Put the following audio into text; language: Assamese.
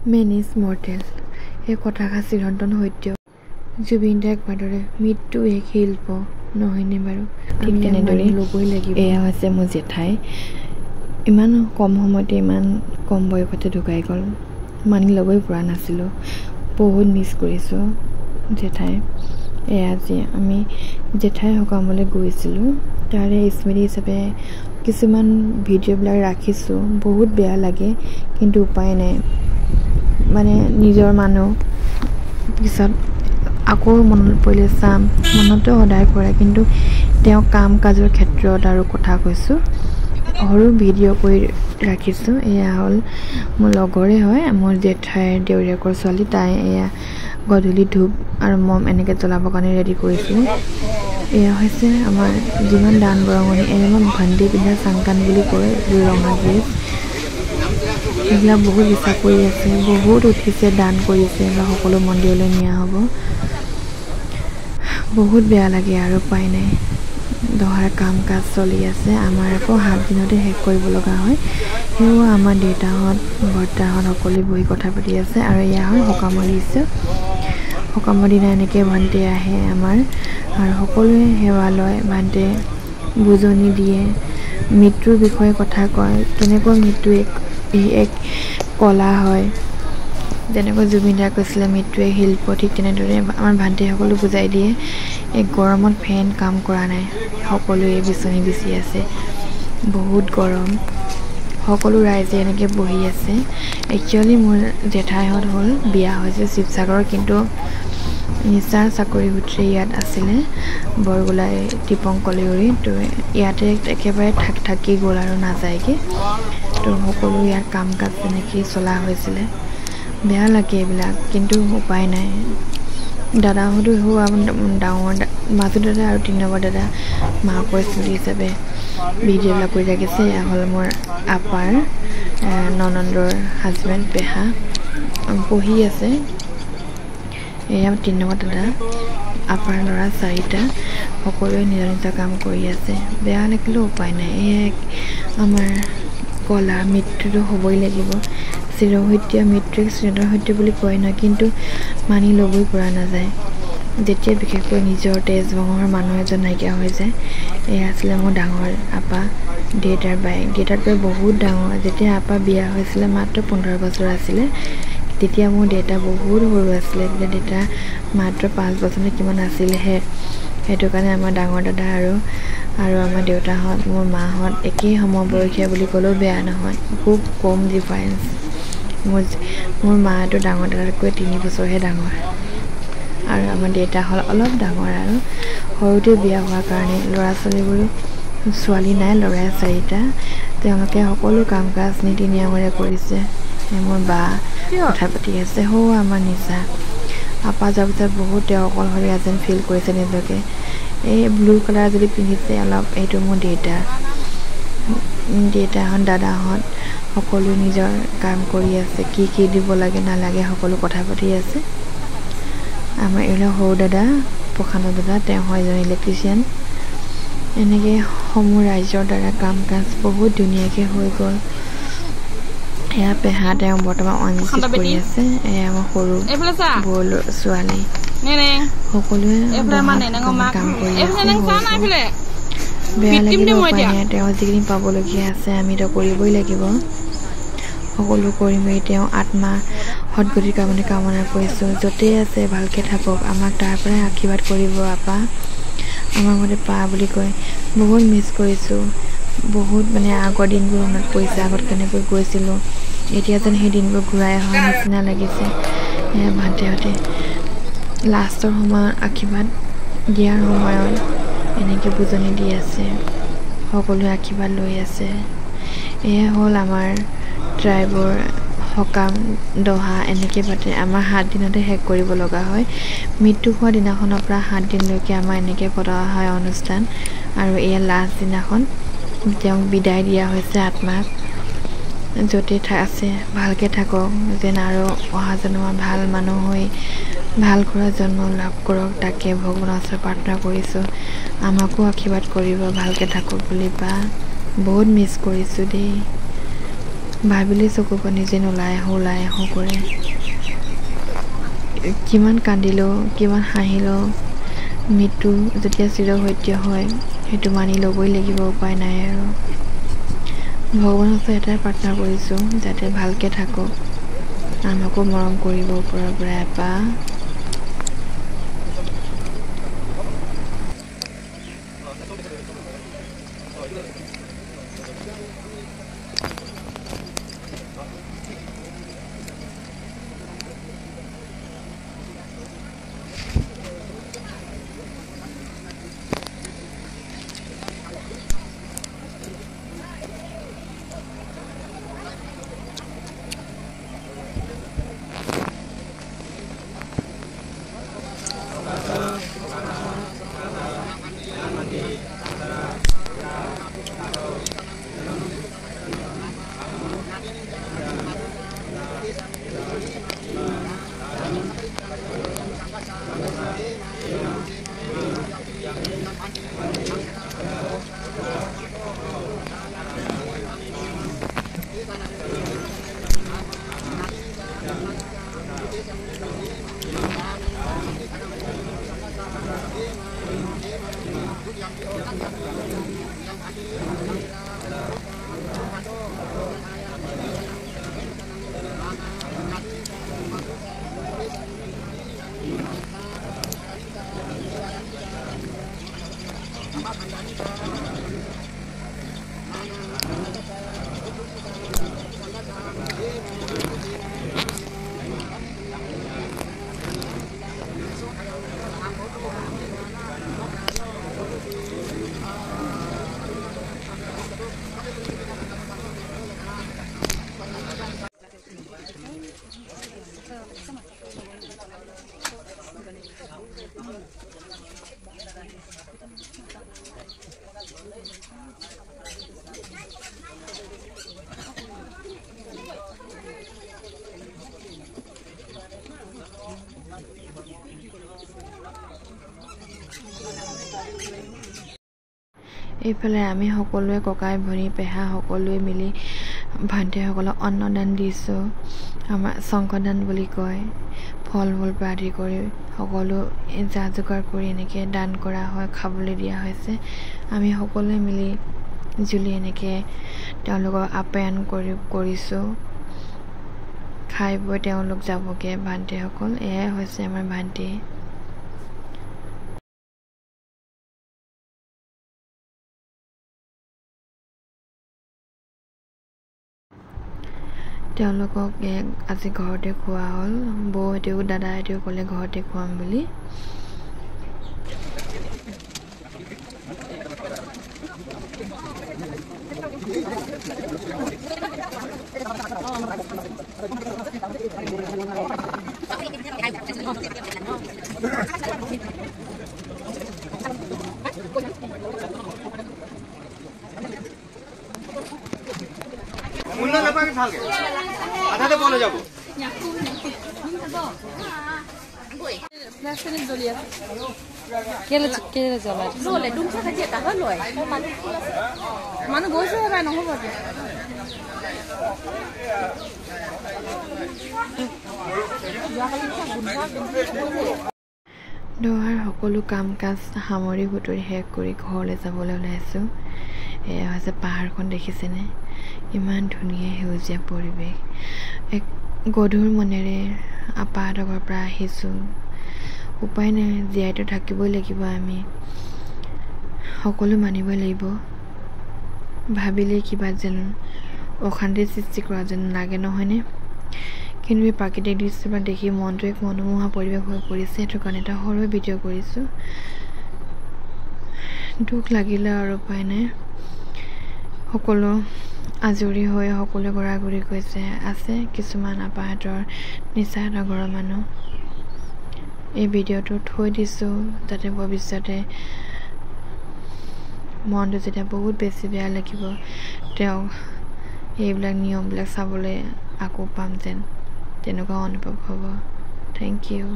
মেন ইজ মৰ্টেল এই কথাষাৰ চিৰন্তন সত্য। জুবিন দাক বাদৰে মৃত্যু এক শিল্প নহয়নে বাৰু? ঠিক তেনেদৰে ল'বই লাগিব। এয়া হৈছে মোৰ জেঠাই, ইমান কম সময়তে ইমান কম বয়সতে ঢুকাই গ'ল, মানি ল'বই পৰা নাছিলোঁ। বহুত মিছ কৰিছোঁ জেঠাই। এয়া আজি আমি জেঠাই সকামলৈ গৈছিলোঁ, তাৰে স্মৃতি হিচাপে কিছুমান ভিডিঅ'বিলাক ৰাখিছোঁ। বহুত বেয়া লাগে কিন্তু উপায় নাই, মানে নিজৰ মানুহ। পিছত আকৌ মনত পৰিলে চাম, মনতো সদায় পৰে, কিন্তু তেওঁ কাম কাজৰ ক্ষেত্ৰত আৰু কথা কৈছোঁ সৰু ভিডিঅ' কৰি ৰাখিছোঁ। এয়া হ'ল মোৰ লগৰে হয়, মোৰ জেঠাইৰ দেউৰীয়েকৰ ছোৱালী। তাই এয়া গধূলি ধূপ আৰু মম এনেকৈ জ্বলাবৰ কাৰণে ৰেডি কৰিছিলে। এয়া হৈছে আমাৰ যিমান দান বৰঙণি, এয়া আমাৰ ভণ্টি পিন্ধা চাংকান বুলি কয়, ৰঙা ড্ৰেছ, এইবিলাক বহুত বিশ্বাস কৰি আছে, বহুত উঠিছে, দান কৰিছে বা সকলো মন্দিৰলৈ নিয়া হ'ব। বহুত বেয়া লাগে আৰু উপায় নাই। দহাৰ কাম কাজ চলি আছে, আমাৰ আকৌ 7 দিনতে শেষ কৰিব লগা হয়। সেয়া আমাৰ দেউতাহঁত বৰ্তাহঁত সকলোৱে বহি কথা পাতি আছে। আৰু এয়া হয় সকামৰ দৃশ্য। সকামৰ দিনা এনেকৈ ভণ্টি আহে আমাৰ, আৰু সকলোৱে সেৱা লয়, ভণ্টিয়ে বুজনি দিয়ে, মৃত্যুৰ বিষয়ে কথা কয়, কেনেকৈ মৃত্যু এক কলা হয়। যেনেকৈ জুবিন দাই কৈছিলে মৃত্যুৱে শিল্প, ঠিক তেনেদৰে আমাৰ ভান্তিসকলো বুজাই দিয়ে। এই গৰমত ফেন কাম কৰা নাই, সকলোৱে বিচনী বিচি আছে, বহুত গৰম। সকলো ৰাইজে এনেকৈ বহি আছে। একচুৱেলি মোৰ জেঠাইহঁত হ'ল বিয়া হৈছে শিৱসাগৰ, কিন্তু নিচাৰ চাকৰি সূত্ৰে ইয়াত আছিলে, বৰগোলাই টিপং কলিয়ৰী। তো ইয়াতে একেবাৰে থাকি গ'ল আৰু নাযায়গৈ। তো সকলো ইয়াত কাম কাজ তেনেকৈয়ে চলা হৈছিলে। বেয়া লাগে এইবিলাক, কিন্তু উপায় নাই। দাদাহঁতো হোৱা ডাঙৰ মাজু দাদা আৰু 3 নম্বৰ দাদা মাকৰ স্মৃতি হিচাপে ভিডিঅ'বিলাক কৰি ৰাখিছে। এয়া হ'ল মোৰ আপাৰ ননন্দৰ হাজবেণ্ড পেহা পঢ়ি আছে। এয়া 3 নম্বৰ দাদা, আপাৰ ল'ৰা 4টা, সকলোৱে নিজৰ নিজৰ কাম কৰি আছে। বেয়া লাগিলেও উপায় নাই, এয়া আমাৰ কলা, মৃত্যুটো হ'বই লাগিব। চিৰসত্য মৃত্যুক চিৰন্তন সত্য বুলি কয় ন, কিন্তু মানি ল'বই পৰা নাযায়। যেতিয়া বিশেষকৈ নিজৰ তেজ বংশৰ মানুহ এজন নাইকিয়া হৈ যায়। এয়া আছিলে মোৰ ডাঙৰ আপা, দেউতাৰ বাইক, দেউতাতকৈ বহুত ডাঙৰ। যেতিয়া আপা বিয়া হৈছিলে মাত্ৰ 15 বছৰ আছিলে, তেতিয়া মোৰ দেউতা বহুত সৰু আছিলে। তেতিয়া দেউতা মাত্ৰ 5 বছৰ কিমান আছিলেহে। সেইটো কাৰণে আমাৰ ডাঙৰ দাদা আৰু আমাৰ দেউতাহঁত, মোৰ মাহঁত একেই সমবয়সীয়া বুলি ক'লেও বেয়া নহয়, খুব কম ডিফাৰেঞ্চ। মোৰ মাটো ডাঙৰ দাদাতকৈ 3 বছৰহে ডাঙৰ, আৰু আমাৰ দেউতা হ'ল অলপ ডাঙৰ। আৰু সৰুতে বিয়া হোৱাৰ কাৰণে ল'ৰা ছোৱালীবোৰো, ছোৱালী নাই, ল'ৰাই 4টা। তেওঁলোকে সকলো কাম কাজ নীতি নিয়মেৰে কৰিছে। মোৰ বা কথা পাতি আছে, আমাৰ নিচা। আপা যোৱাৰ পিছত বহুত তেওঁ অকলশৰীয়া যেন ফিল কৰিছে নিজকে। এই ব্লু কালাৰ যদি পিন্ধিছে অলপ, এইটো মোৰ দেউতাহঁত দাদাহঁত সকলোৱে নিজৰ কাম কৰি আছে, কি দিব লাগে নালাগে সকলো কথা পাতি আছে। আমাৰ এইবিলাক সৰু দাদা প্ৰশান্ত দাদা, তেওঁ হয় এজন ইলেক্ট্ৰিচিয়ান। এনেকৈ সমূহ ৰাইজৰ দ্বাৰা কাম কাজ বহুত ধুনীয়াকৈ হৈ গ'ল। এয়া পেহা, তেওঁ বৰ্তমান অনচিত কৰি আছে। এয়া আমাৰ সৰু বৌ ছোৱালী, সকলোৱে কাম কৰি আছে। বেয়া লাগিলেও উপায় নাই, তেওঁ যিখিনি পাবলগীয়া আছে আমিতো কৰিবই লাগিব। সকলো কৰি মেলি তেওঁ আত্মা সদগতিৰ কাৰণে কামনা কৰিছোঁ। য'তেই আছে ভালকৈ থাকক, আমাক তাৰ পৰাই আশীৰ্বাদ কৰিব। আপা আমাৰ মতে পা বুলি কয়। বহুত মিছ কৰিছোঁ, বহুত মানে আগৰ দিনবোৰ মনত পৰিছে, আগত কেনেকৈ গৈছিলোঁ, এতিয়া যেন সেই দিনবোৰ ঘূৰাই অহা নিচিনা লাগিছে। ভান্তিহঁতে লাষ্টৰ সময়ত আশীৰ্বাদ দিয়াৰ সময়ত এনেকৈ বুজনি দি আছে, সকলোৱে আশীৰ্বাদ লৈ আছে। এয়া হ'ল আমাৰ ট্ৰাইবৰ সকাম, দহা এনেকৈ পাতে। আমাৰ 7 দিনতে শেষ কৰিব লগা হয়। মৃত্যু হোৱা দিনাখনৰ পৰা 7 দিনলৈকে আমাৰ এনেকৈ পতা হয় অনুষ্ঠান। আৰু এয়া লাষ্ট দিনাখন তেওঁক বিদায় দিয়া হৈছে আত্মাক। য'তে আছে ভালকৈ থাকক, যেন আৰু অহা জন্মত ভাল মানুহ হৈ ভাল কৰা জন্ম লাভ কৰক, তাকে ভগৱানৰ ওচৰত প্ৰাৰ্থনা কৰিছোঁ। আমাকো আশীৰ্বাদ কৰিব ভালকৈ থাকক বুলি। বা বহুত মিছ কৰিছোঁ দেই। ভাবিলে চকু পানী যেন ওলাই আহোঁ কৰে কিমান কান্দিলোঁ কিমান হাঁহিলোঁ মৃত্যু যেতিয়া চিৰসত্য হয় সেইটো মানি ল'বই লাগিব উপায় নাই আৰু ভগৱানৰ ওচৰত এটাই প্ৰাৰ্থনা কৰিছোঁ যাতে ভালকৈ থাকক আমাকো মৰম কৰিব ওপৰৰ পৰা এপাহ এইফালে আমি সকলোৱে ককাই ভনী পেহা সকলোৱে মিলি ভান্তিসকলক অন্নদান দিছোঁ আমাৰ শংকৰদান বুলি কয় ফল মূল পৰা আদি কৰি সকলো যা যোগাৰ কৰি এনেকৈ দান কৰা হয় খাবলৈ দিয়া হৈছে আমি সকলোৱে মিলি জুলি এনেকৈ তেওঁলোকক আপ্যায়ন কৰিছোঁ খাই বৈ তেওঁলোক যাবগৈ ভান্তিসকল এয়াই হৈছে আমাৰ ভান্তি তেওঁলোকক আজি ঘৰতে খোৱা হ'ল বৌহঁতেও দাদাহঁতেও ক'লে ঘৰতে খুৱাম বুলি আধাতে বলে যাব প্লাস্টিক জ্বলি আছে কেলে জ্বলাই জ্বলে দুমছা থাকে তাহা লয় মানুহ গৈছে হবে নহব দহাৰ সকলো কাম কাজ সামৰি সুতৰি শেষ কৰি ঘৰলৈ যাবলৈ ওলাইছোঁ এয়া হৈছে পাহাৰখন দেখিছেনে ইমান ধুনীয়া সেউজীয়া পৰিৱেশ এক গধুৰ মনেৰে আপাহঁতৰ ঘৰৰ পৰা আহিছোঁ উপায় নাই জীয়াইতো থাকিবই লাগিব আমি সকলো মানিবই লাগিব ভাবিলেই কিবা যেন অশান্তিৰ সৃষ্টি কৰা যেন লাগে নহয়নে কিন্তু এই প্ৰাকৃতিক দৃশ্যবোৰ দেখি মনটো এক মনোমোহা পৰিৱেশ হৈ পৰিছে সেইটো কাৰণে এটা সৰু ভিডিঅ' কৰিছোঁ দুখ লাগিলে আৰু উপায় নাই সকলো আজৰি হৈ সকলো গৰাগুৰি গৈছে আছে কিছুমান আপাহঁতৰ নিচাহঁতৰ ঘৰৰ মানুহ এই ভিডিঅ'টো থৈ দিছোঁ যাতে ভৱিষ্যতে মনটো যেতিয়া বহুত বেছি বেয়া লাগিব তেওঁক এইবিলাক নিয়মবিলাক চাবলৈ আকৌ পাম যেন তেনেকুৱা অনুভৱ হ'ব থেংক ইউ